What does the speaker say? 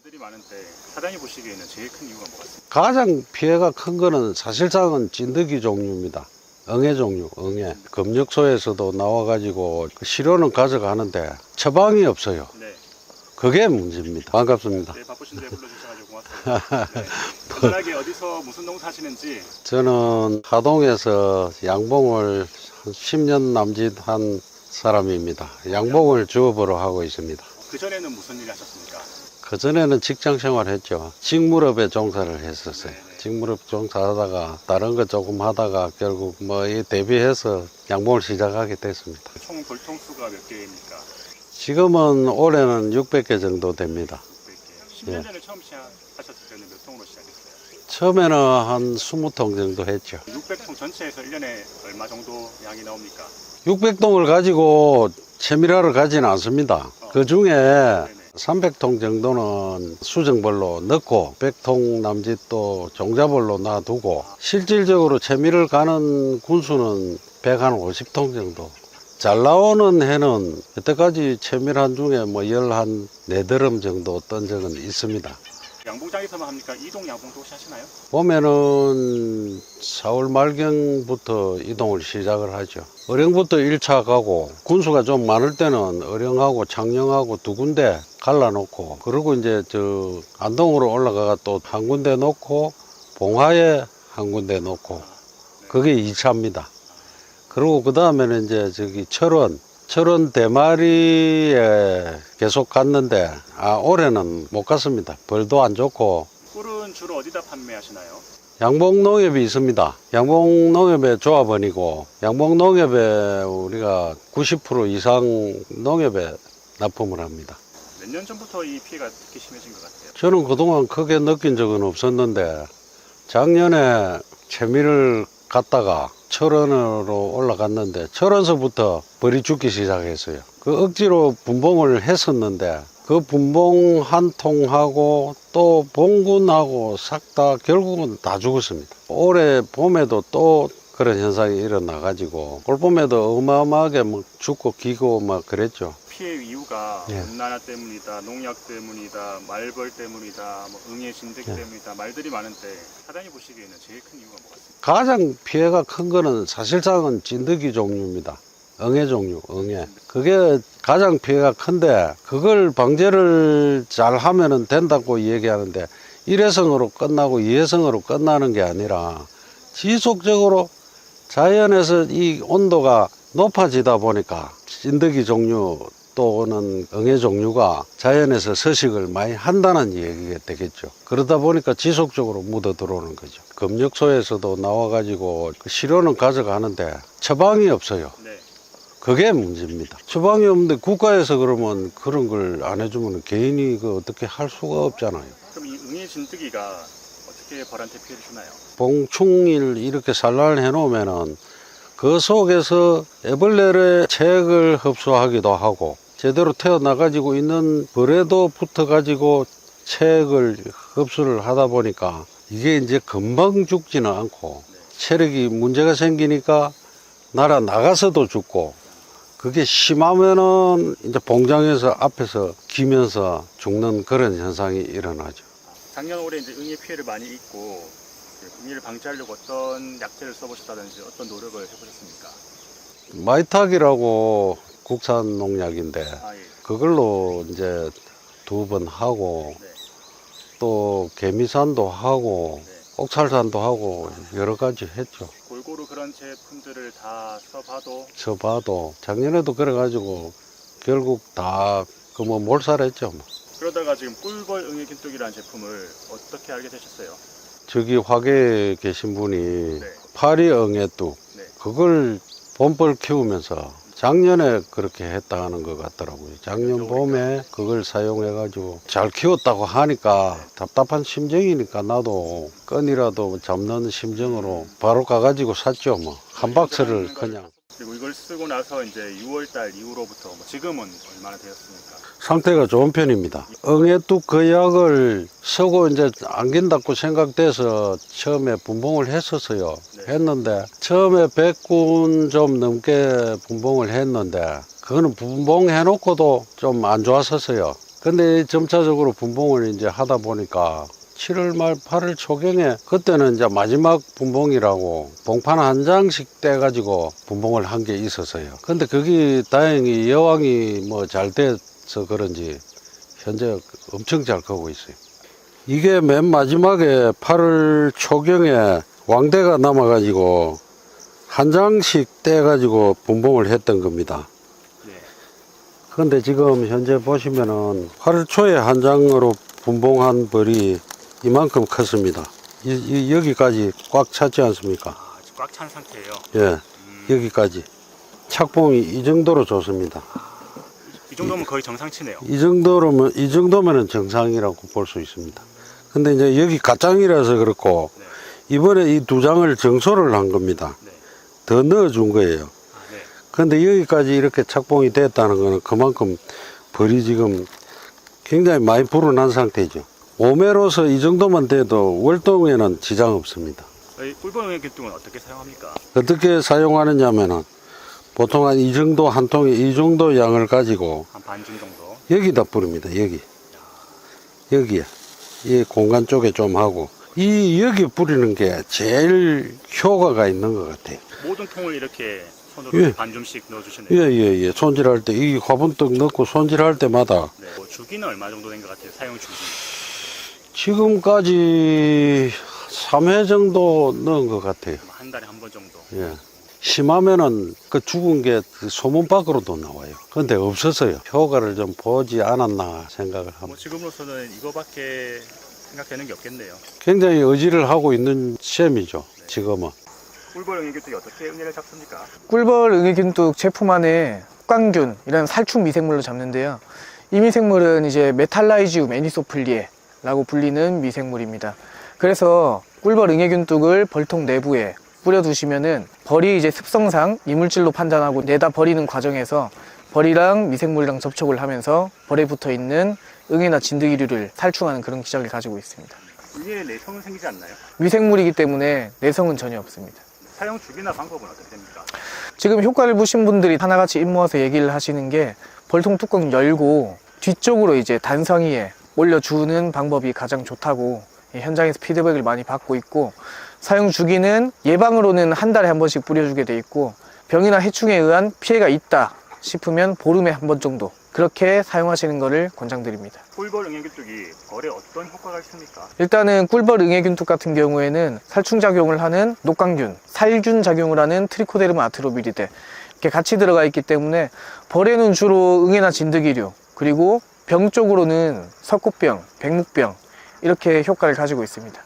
말들이 많은데 사장님 보시기에는 제일 큰 이유가 뭐가 있습니까? 가장 피해가 큰 거는 사실상은 찐득이 종류입니다. 응애 종류, 응애. 검역소에서도 나와가지고 그 시료는 가져가는데 처방이 없어요. 네. 그게 문제입니다. 반갑습니다. 네, 바쁘신데 불러주셔가지고 고맙습니다. 네. 간단하게 어디서 무슨 농사 하시는지. 저는 하동에서 양봉을 한 10년 남짓 한 사람입니다. 양봉을 주업으로 하고 있습니다. 그전에는 무슨 일 하셨습니까? 그전에는 직장 생활했죠. 직물업에 종사를 했었어요. 직물업 종사하다가 다른 거 조금 하다가 결국 뭐 이 대비해서 양봉을 시작하게 됐습니다. 총 볼통수가 몇 개입니까? 지금은 올해는 600개 정도 됩니다. 600개. 10년 전에 처음 시작하셨을 때는 몇 통으로 시작했어요? 처음에는 한 20통 정도 했죠. 600통 전체에서 1년에 얼마 정도 양이 나옵니까? 600통을 가지고 채밀하러 가지는 않습니다. 그 중에 300통 정도는 수정벌로 넣고 100통 남짓 또 종자벌로 놔두고 실질적으로 채밀을 가는 군수는 150통 정도. 잘 나오는 해는 여태까지 채밀한 중에 뭐 14드럼 정도 떤 적은 있습니다. 양봉장에서만 합니까? 이동 양봉도 혹시 하시나요? 봄에는 4월 말경부터 이동을 시작을 하죠. 어령부터 1차 가고 군수가 좀 많을 때는 어령하고 창녕하고 두 군데 갈라놓고 그리고 이제 저 안동으로 올라가가 또 한 군데 놓고 봉화에 한 군데 놓고 그게 2차입니다. 그리고 그 다음에는 이제 저기 철원 대마리에 계속 갔는데 올해는 못 갔습니다. 벌도 안 좋고. 꿀은 주로 어디다 판매하시나요? 양봉농협이 있습니다. 양봉농협의 조합원이고 양봉농협에 우리가 90% 이상 농협에 납품을 합니다. 몇 년 전부터 이 피해가 특히 심해진 것 같아요. 저는 그동안 크게 느낀 적은 없었는데 작년에 채미를 갔다가 철원으로 올라갔는데 철원서부터 벌이 죽기 시작했어요. 그 억지로 분봉을 했었는데 그 분봉 한 통하고 또 봉군하고 싹 다 결국은 다 죽었습니다. 올해 봄에도 또 그런 현상이 일어나 가지고 올 봄에도 어마어마하게 막 죽고 기고 막 그랬죠. 피해 이유가 예. 온난화 때문이다, 농약 때문이다, 말벌 때문이다, 뭐 응애 진드기 예. 때문이다, 말들이 많은데 사장님 보시기에는 제일 큰 이유가 뭐가 있습니까? 가장 피해가 큰 거는 사실상은 진드기 종류입니다. 응애 종류, 응애. 그게 가장 피해가 큰데 그걸 방제를 잘 하면은 된다고 얘기하는데 일회성으로 끝나고 이회성으로 끝나는 게 아니라 지속적으로 자연에서 이 온도가 높아지다 보니까 진드기 종류 또는 응애 종류가 자연에서 서식을 많이 한다는 얘기가 되겠죠. 그러다 보니까 지속적으로 묻어 들어오는 거죠. 검역소에서도 나와가지고 그 시료는 가져가는데 처방이 없어요. 네. 그게 문제입니다. 처방이 없는데 국가에서 그러면 그런 걸 안 해주면 개인이 그 어떻게 할 수가 없잖아요. 그럼 이 응애 진드기가 어떻게 벌한테 피해를 주나요? 봉충일 이렇게 산란해 놓으면은 그 속에서 애벌레의 체액을 흡수하기도 하고 제대로 태어나가지고 있는 벌에도 붙어가지고 체액을 흡수를 하다 보니까 이게 이제 금방 죽지는 않고 체력이 문제가 생기니까 날아나가서도 죽고 그게 심하면은 이제 봉장에서 앞에서 기면서 죽는 그런 현상이 일어나죠. 작년 올해 이제 응애 피해를 많이 입고 응애를 방지하려고 어떤 약재를 써보셨다든지 어떤 노력을 해보셨습니까? 마이탁이라고 국산 농약인데 예. 그걸로 이제 2번 하고 네. 또 개미산도 하고 네. 옥찰산도 하고 여러 가지 했죠. 골고루 그런 제품들을 다 써봐도 작년에도 그래가지고 결국 다 그 뭐 몰살했죠. 뭐. 그러다가 지금 꿀벌 응애 균뚝이라는 제품을 어떻게 알게 되셨어요? 저기 화계에 계신 분이 네. 파리응애뚝 네. 그걸 봄벌 키우면서 작년에 그렇게 했다는 것 같더라고요. 작년 봄에 그걸 사용해가지고 잘 키웠다고 하니까 답답한 심정이니까 나도 건이라도 잡는 심정으로 바로 가가지고 샀죠. 뭐 한 박스를 그냥. 그리고 이걸 쓰고 나서 이제 6월달 이후로부터 지금은 얼마나 되었습니까? 상태가 좋은 편입니다. 응애뚝 그 약을 쓰고 이제 안긴다고 생각돼서 처음에 분봉을 했었어요. 네. 했는데 처음에 100군 좀 넘게 분봉을 했는데 그거는 분봉해놓고도 좀 안 좋았었어요. 근데 점차적으로 분봉을 이제 하다 보니까 7월 말 8월 초경에 그때는 이제 마지막 분봉이라고 봉판 한 장씩 떼가지고 분봉을 한 게 있었어요. 근데 그게 다행히 여왕이 뭐 잘 돼서 그런지 현재 엄청 잘 크고 있어요. 이게 맨 마지막에 8월 초경에 왕대가 남아가지고 한 장씩 떼가지고 분봉을 했던 겁니다. 네. 그런데 지금 현재 보시면은 8월 초에 한 장으로 분봉한 벌이 이만큼 컸습니다. 여기까지 꽉 찼지 않습니까? 아, 아직 꽉 찬 상태예요. 예, 여기까지. 착봉이 이 정도로 좋습니다. 이 정도면 거의 정상치네요. 이 정도면은 정상이라고 볼 수 있습니다. 근데 이제 여기 가장이라서 그렇고, 네. 이번에 이 두 장을 정소를 한 겁니다. 네. 더 넣어준 거예요. 아, 네. 근데 여기까지 이렇게 착봉이 됐다는 거는 그만큼 벌이 지금 굉장히 많이 불어난 상태죠. 5매로서 이 정도만 돼도 월동에는 지장 없습니다. 저희 꿀벌 응애균등은 어떻게 사용합니까? 어떻게 사용하느냐면은 보통 한 이 정도 한 통에 이 정도 양을 가지고 한 반줌 정도. 여기다 뿌립니다. 여기에 이 공간 쪽에 좀 하고 여기 뿌리는 게 제일 효과가 있는 것 같아요. 모든 통을 이렇게 손으로 예. 반줌씩 넣어주시네요. 예. 손질할 때 이 화분떡 넣고 손질할 때마다 네. 뭐 주기는 얼마 정도 된 것 같아요? 사용 주기. 지금까지 3회 정도 넣은 것 같아요. 한 달에 한 번 정도. 예. 심하면은 그 죽은 게 소문 밖으로도 나와요. 근데 없었어요. 효과를 좀 보지 않았나 생각을 합니다. 뭐 지금으로서는 이거밖에 생각되는 게 없겠네요. 굉장히 의지를 하고 있는 셈이죠. 지금은. 꿀벌 응애균등이 어떻게 응애를 잡습니까? 꿀벌 응애균뚝 제품 안에 흑광균 이런 살충 미생물로 잡는데요. 이 미생물은 이제 메탈라이지움 애니소플리에라고 불리는 미생물입니다. 그래서 꿀벌 응애균뚝을 벌통 내부에 뿌려두시면은 벌이 이제 습성상 이물질로 판단하고 내다 버리는 과정에서 벌이랑 미생물이랑 접촉을 하면서 벌에 붙어 있는 응애나 진드기류를 살충하는 그런 기작을 가지고 있습니다. 응애에 내성은 생기지 않나요? 미생물이기 때문에 내성은 전혀 없습니다. 사용 주기나 방법은 어떻게 됩니까? 지금 효과를 보신 분들이 하나같이 입 모아서 얘기를 하시는 게 벌통 뚜껑 열고 뒤쪽으로 이제 단성이에 올려주는 방법이 가장 좋다고 현장에서 피드백을 많이 받고 있고, 사용 주기는 예방으로는 한 달에 한 번씩 뿌려주게 돼 있고, 병이나 해충에 의한 피해가 있다 싶으면 보름에 한 번 정도 그렇게 사용하시는 것을 권장드립니다. 꿀벌 응애균뚝이 벌에 어떤 효과가 있습니까? 일단은 꿀벌 응애균뚝 같은 경우에는 살충작용을 하는 녹광균, 살균 작용을 하는 트리코데르마 아트로비리데 이렇게 같이 들어가 있기 때문에 벌에는 주로 응애나 진드기류, 그리고 병 쪽으로는 석고병, 백묵병 이렇게 효과를 가지고 있습니다.